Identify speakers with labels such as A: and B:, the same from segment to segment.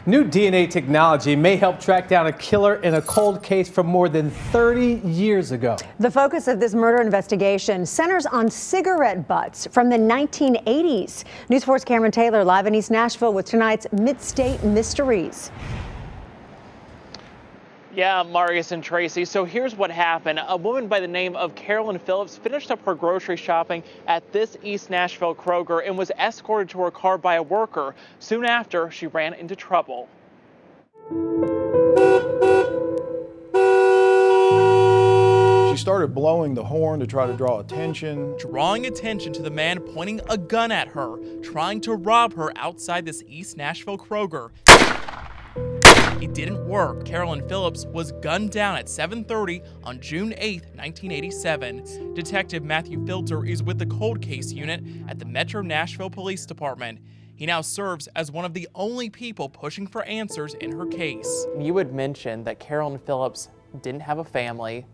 A: New DNA technology may help track down a killer in a cold case from more than 30 years ago. The focus of this murder investigation centers on cigarette butts from the 1980s. News 4's Cameron Taylor live in East Nashville with tonight's Midstate Mysteries.
B: Yeah, Marius and Tracy. So here's what happened. A woman by the name of Carolyn Phillips finished up her grocery shopping at this East Nashville Kroger and was escorted to her car by a worker. Soon after, she ran into trouble.
C: She started blowing the horn to try to draw attention.
D: Drawing attention to the man pointing a gun at her, trying to rob her outside this East Nashville Kroger. It didn't work. Carolyn Phillips was gunned down at 7:30 on June 8, 1987. Detective Matthew Filter is with the cold case unit at the Metro Nashville Police Department. He now serves as one of the only people pushing for answers in her case.
B: You had mentioned that Carolyn Phillips didn't have a family.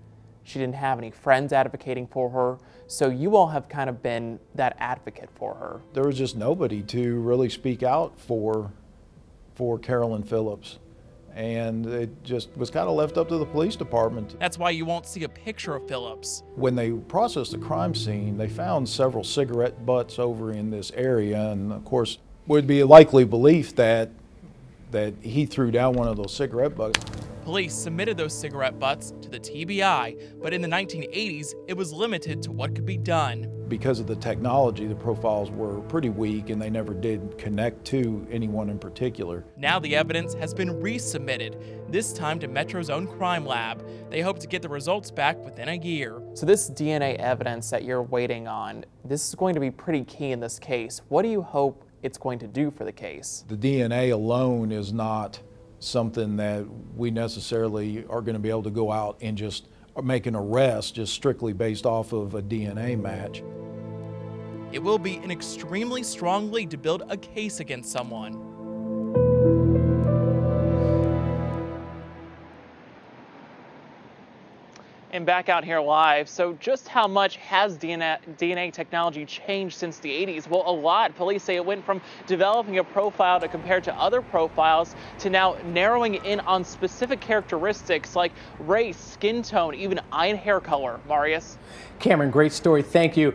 B: She didn't have any friends advocating for her. So you all have kind of been that advocate for her.
C: There was just nobody to really speak out for Carolyn Phillips. And it just was kind of left up to the police department.
D: That's why you won't see a picture of Phillips.
C: When they processed the crime scene, they found several cigarette butts over in this area, and of course, would be a likely belief that he threw down one of those cigarette butts.
D: Police submitted those cigarette butts to the TBI, but in the 1980s, it was limited to what could be done.
C: Because of the technology, the profiles were pretty weak and they never did connect to anyone in particular.
D: Now the evidence has been resubmitted, this time to Metro's own crime lab. They hope to get the results back within a year.
B: So this DNA evidence that you're waiting on, this is going to be pretty key in this case. What do you hope it's going to do for the case?
C: The DNA alone is not something that we necessarily are going to be able to go out and just make an arrest just strictly based off of a DNA match.
D: It will be an extremely strong lead to build a case against someone.
B: And back out here live, so just how much has DNA technology changed since the 80s? Well, a lot. Police say it went from developing a profile to compare to other profiles to now narrowing in on specific characteristics like race, skin tone, even eye and hair color. Marius?
A: Cameron, great story. Thank you.